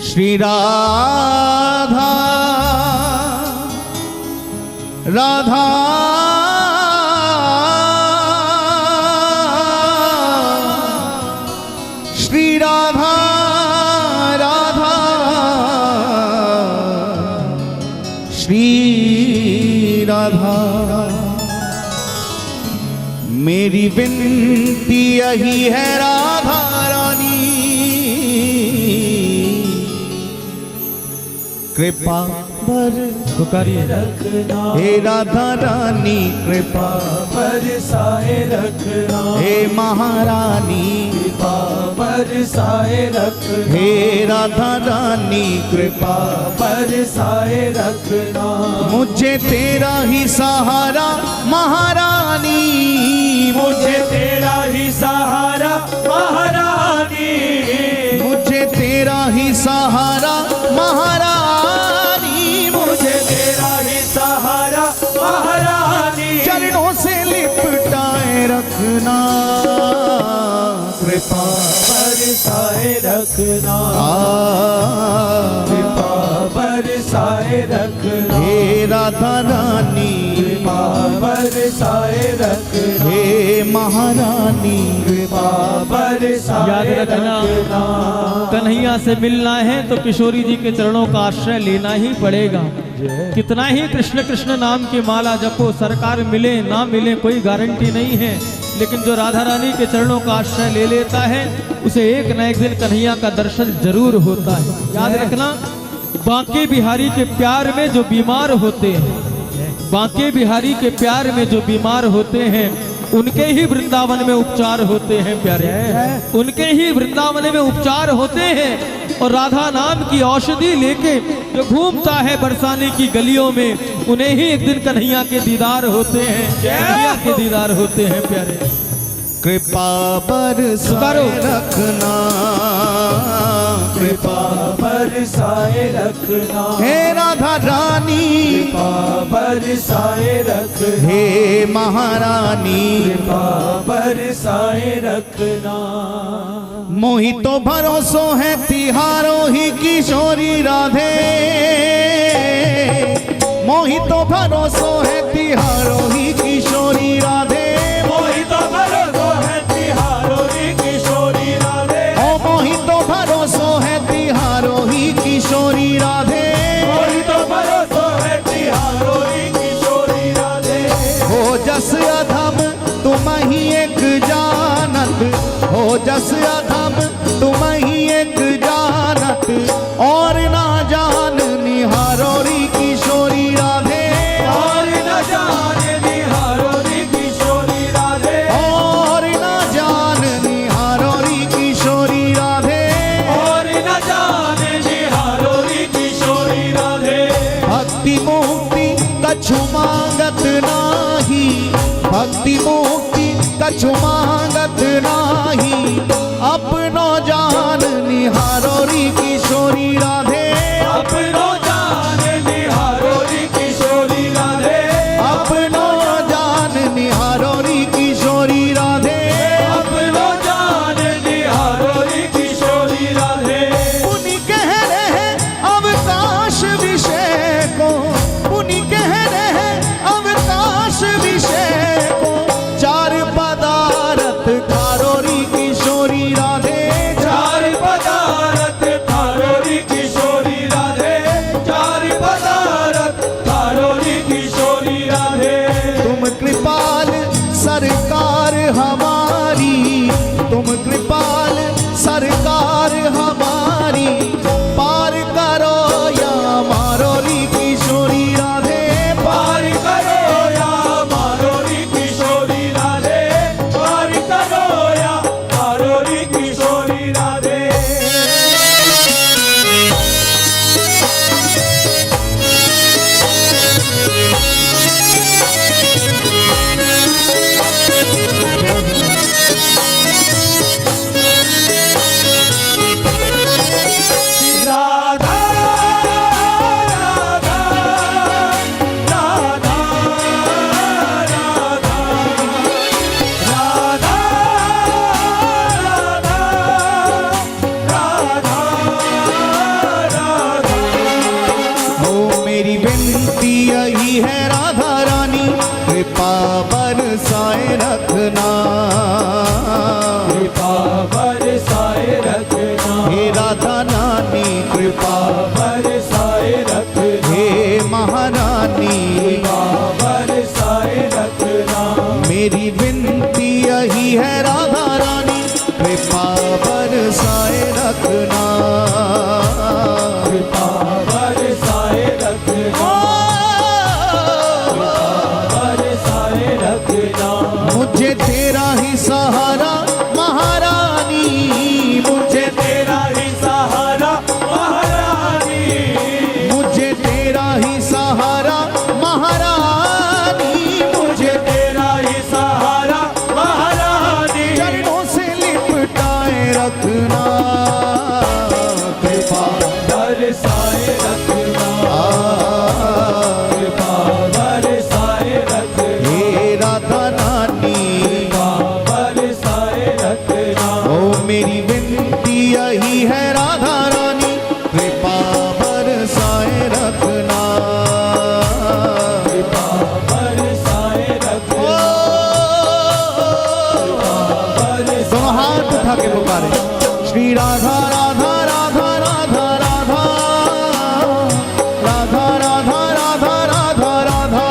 श्री राधा राधा श्री राधा राधा श्री राधा। मेरी विनती यही है राधा रानी, कृपा पुकारिए रखना हे राधा रानी, कृपा बरसाए रखना हे महारानी, कृपा बरसाए रखना हे राधा रानी, कृपा बरसाए रखना। मुझे तेरा ही सहारा महारानी, मुझे तेरा ही सहारा महारानी, मुझे तेरा ही सहारा महारानी, मुझे तेरा ही सहारा महारानी। चरणों से लिपटाए रखना, कृपा बरसाए रखना कृपा कृपा बरसाए रखना हे राधा रानी, कृपा बरसाए रखना हे महारानी, कृपा बरसाए याद रखना, कन्हैया से मिलना है तो किशोरी जी के चरणों का आश्रय लेना ही पड़ेगा। कितना ही कृष्ण कृष्ण नाम की माला जपो, सरकार मिले ना मिले कोई गारंटी नहीं है, लेकिन जो राधा रानी के चरणों का आश्रय ले लेता है उसे एक न एक दिन कन्हैया का दर्शन जरूर होता है। याद रखना, बांके बिहारी के प्यार में जो बीमार होते हैं, बांके बिहारी के प्यार में जो बीमार होते हैं उनके ही वृंदावन में उपचार होते हैं प्यारे, उनके ही वृंदावन में उपचार होते हैं। और राधा नाम की औषधि लेके जो घूमता है बरसाने की गलियों में, उन्हें ही एक दिन कन्हैया के दीदार होते हैं, कन्हैया के दीदार होते हैं प्यारे। कृपा बरसाए रखना, कृपा बरसाए रखना हे राधा रानी, कृपा बरसाए रखना हे महारानी, कृपा बरसाए रखना। मोहि तो भरोसो है तिहारों ही किशोरी राधे, मोहि तो भरोसो है तिहारों ही किशोरी राधे, मोहि तो भरोसो है तिहारों ही किशोरी राधे, ओ मोहि तो भरोसो है तिहारों ही किशोरी राधे, मोहि तो भरोसो है तिहारों ही किशोरी राधे। हो जस अधम तुम ही एक जानत, हो जस अधम तुम ही एक जानत, और ना जान निहारोरी किशोरी राधे, और न जाने निहारोरी किशोरी राधे, और ना जान निहारोरी किशोरी राधे, और न जाने निहारोरी किशोरी राधे। भक्ति मुक्ति कछु मांगत नाही, भक्ति मुक्ति कछु मांगत नाही, अपनो जान निहारोरी किशोरी राधे, अपनो जाने निहारोरी किशोरी राधे, अपनो जान निहारोरी किशोरी राधे, अपनो जाने निहारोरी किशोरी राधे। पुनि कह रहे अवकाश विषय को, पुनि कह रहे अवकाश विषय को, चार पदार्थ खारोरी किशोरी राधे, चार पदार्थ कृपा बरसाए रखना, कृपा बरसाए रखना, हे राधा नानी कृपा, बरसाए रखना, हे महारानी कृपा बरसाए रखना, मेरी विनती यही है राधा रानी, कृपा बरसाए रखना, कृपा बरसाए रखना, बरसाए रखना, मुझे तेरा ही सहारा महारानी, मुझे तेरा ही सहारा महारानी, मुझे तेरा ही सहारा महारानी, मुझे तेरा ही सहारा महारानी, चरणों से लिपटाए रखना, कृपा बरसाए रखना, कृपा बरसाए रखना, हे राधा नानी, कृपा बरसाए रखना, ओ मेरी विनती यही है राधा रानी, कृपा बरसाए रखना, कृपा बरसाए रखना, दोनों हाथ उठा के पुकारे श्री राधा राधा राधा राधा राधा राधा राधा राधा राधा राधा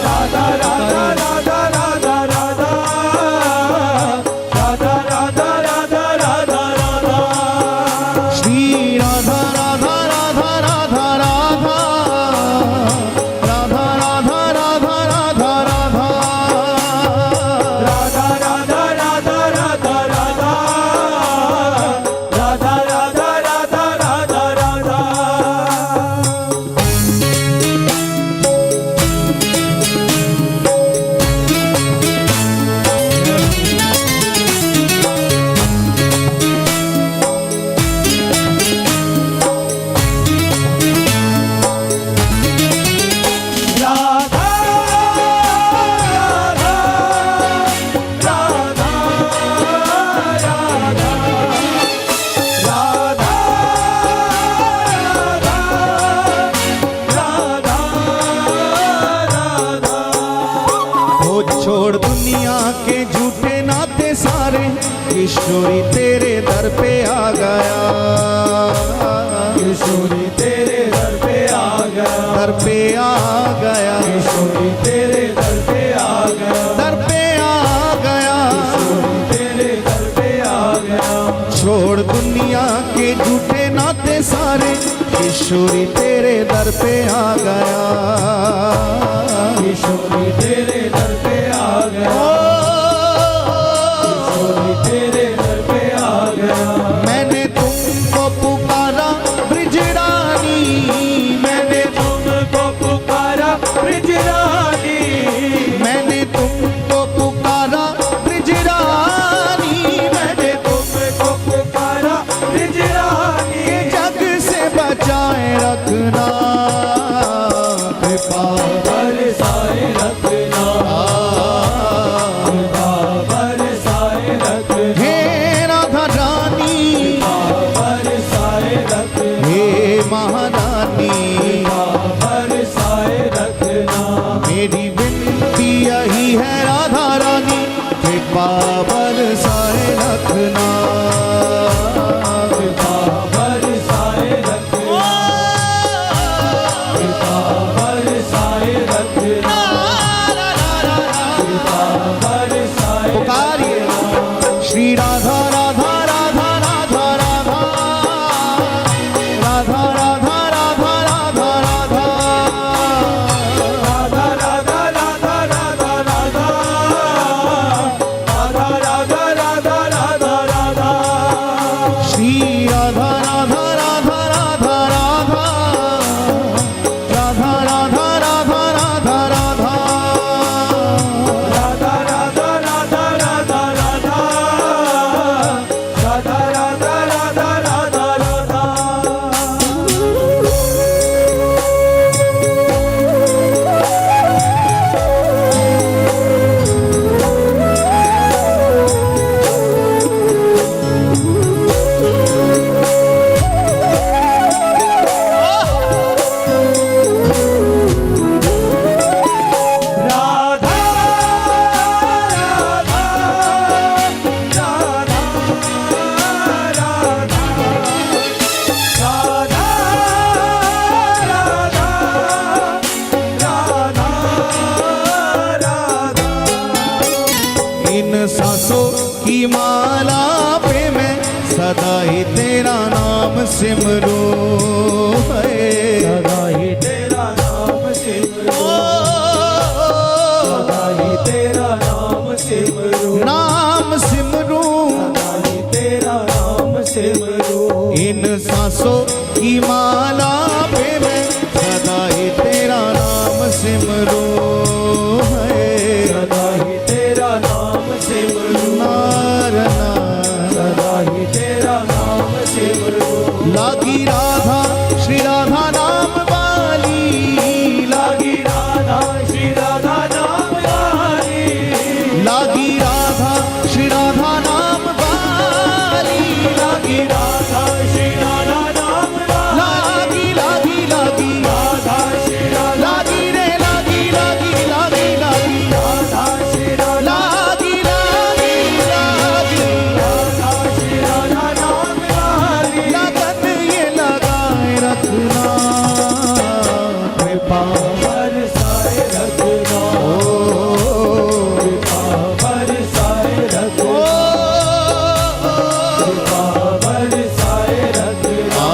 राधा राधा राधा राधा राधा, राधा राधा राधा राधा राधा, श्री राधा राधा राधा राधा राधा राधा राधा राधा राधा राधा राधा राधा राधा राधा राधा, राधा राधा राधा राधा राधा। राधा राधा राधा राधा, राधा राधा राधा, वो छोड़ दुनिया के झूठे नाते सारे, किशोरी तेरे दर पे आ गया, किशोरी तेरे दर पे आ गया, दर पे आ गया, किशोरी तेरे दर पे आ गया, दर पे आ गया, तेरे दर पे आ गया, छोड़ दुनिया के झूठे नाते सारे, किशोरी तेरे दर पे आ गया, किशोरी तेरे दर पे आ गया, किशोरी तेरे दर पे आ गया, मैंने तुमको पुकारा ब्रिजरानी, मैंने तुमको पुकारा ब्रिजरानी, मैंने तुमको पुकारा ब्रिजरानी, मैंने तुमको पुकारा ब्रिजरानी, जग से बचाए रखना, कृपा बरसाए रखना, सदा ही तेरा नाम सिमरो है। सदा ही तेरा नाम सिमरो, सदा ही तेरा नाम सिमरो, नाम सिमरो सदा ही तेरा नाम सिमरो। इन सांसों की माला पे मैं सदा ही तेरा नाम सिमरो है। सदा ही तेरा नाम सिमरो, नारना सदा ही तेरा नाम सिमरो। लागी राधा श्री राधा नाम वाली, लागी राधा श्री राधा नाम वाली, लागी राधा श्री राधा नाम वाली, लागी राधा श्री राधा नाम वाली, लागी लागी लागी राधा श्री राधा, लागी रे लागी लागी लागी लागी राधा श्री राधा, लागी लागी लागी राधा श्री राधा नाम वाली। लगन ये लगाए रखना कृपा बरसाए रखना, कृपा बरसाए रखना, कृपा बरसाए रखना,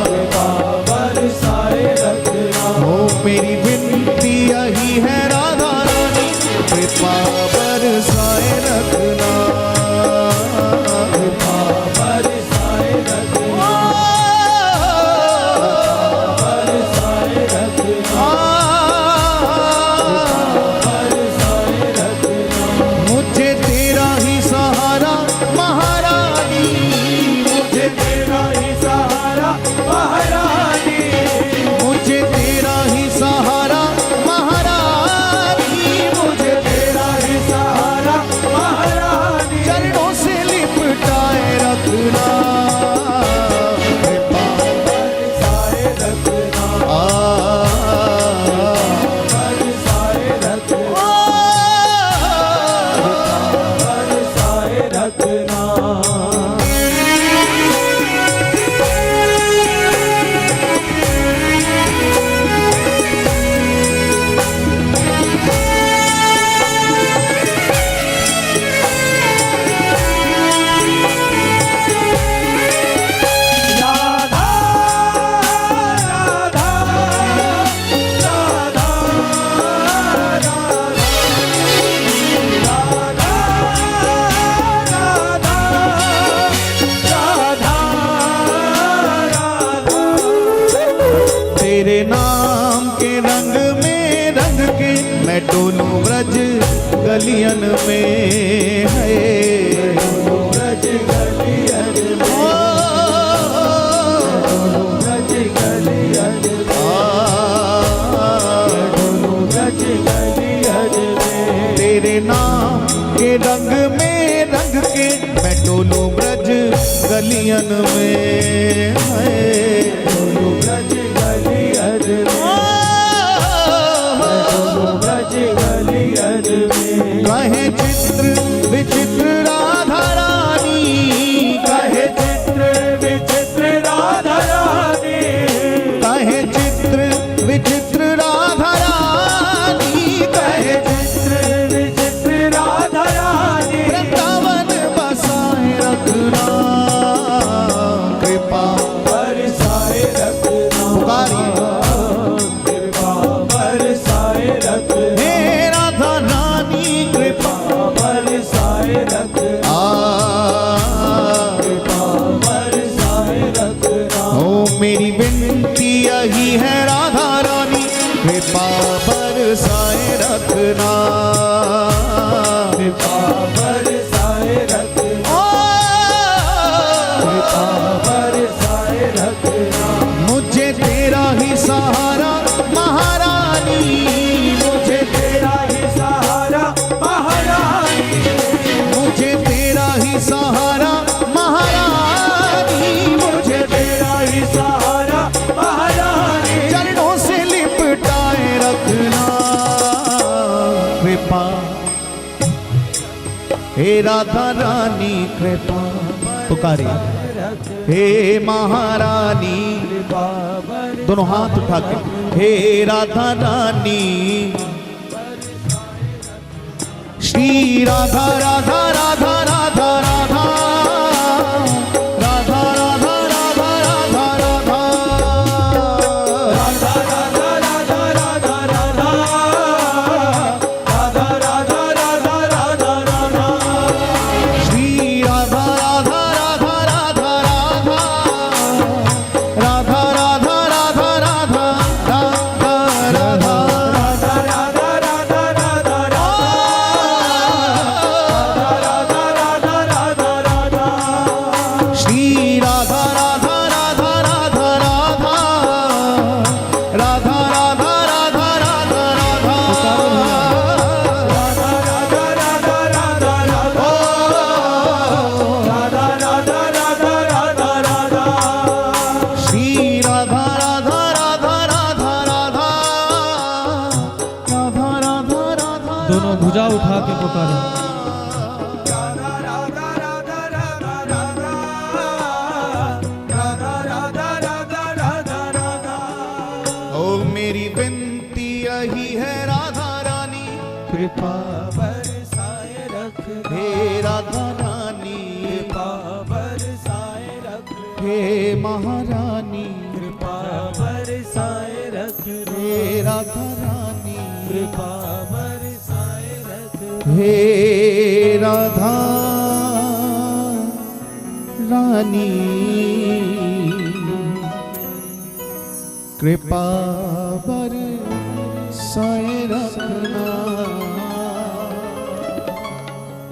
कृपा बरसाए रखना। हो मेरी विनती यही है राधा रानी कृपा बरसाए रखना। कृपा बरसाए रखना, बरसाए रखना, बरसाए रखना। मुझे तेरा ही सहारा महारानी, मुझे तेरा ही सहारा महारानी, मुझे तेरा ही सहारा महारानी, मुझे तेरा ही सहारा महारानी। चरणों से लिपटाए रखना कृपा बरसाए रखना, बरसाए रखना, बरसाए रखना। राधा राधा राधा राधा, राधा राधा राधा राधा। तेरे नाम के रंग में रंग के मैं डोलूं ब्रज गलियन में है। ब्रज गलियन में, ब्रज गलियन में, ब्रज गलियन में। तेरे नाम के रंग में रंग के मैं डोलूं ब्रज गलियन में है। ब्रज गलियन में, ब्रज गलियन में। कहे चित्र विचित्र राधा रानी, कहे चित्र विचित्र राधा रानी, कहे चित्र विचित्र राधा रानी, कहे चित्र विचित्र राधा रानी। वृंदावन बसाए रखना कृपा बरसाए रखना, पुकारिए कृपा बरसाए रखना, हे राधा रानी कृपा बरसाए रखना, कृपा बरसाए रखना। हो मेरी विनती यही है राधा रानी कृपा बरसाए रखना। कृपा बरसाए रखना, कृपा बरसाए रखना। मुझे तेरा ही सहारा महारानी, मुझे तेरा ही सहारा महारानी, मुझे तेरा ही सहारा महारानी, मुझे तेरा ही सहारा महारानी। चरणों से लिपटाए रखना कृपा। हे राधा रानी कृपा पुकारिए हे महारानी, दोनों हाथ उठा के हे राधा रानी। श्री राधा राधा राधा राधा राधा भुजा उठा के पुकारो। राधा राधा राधा राधा राधा राधा राधा राधा राधा राधा। ओ मेरी विनती यही है राधा रानी, कृपा बरसाए रख हे राधा रानी, कृपा बरसाए रख हे महारानी, कृपा बरसाए रख हे राधा रानी, कृपा बरसाए रख हे राधा रानी, कृपा बर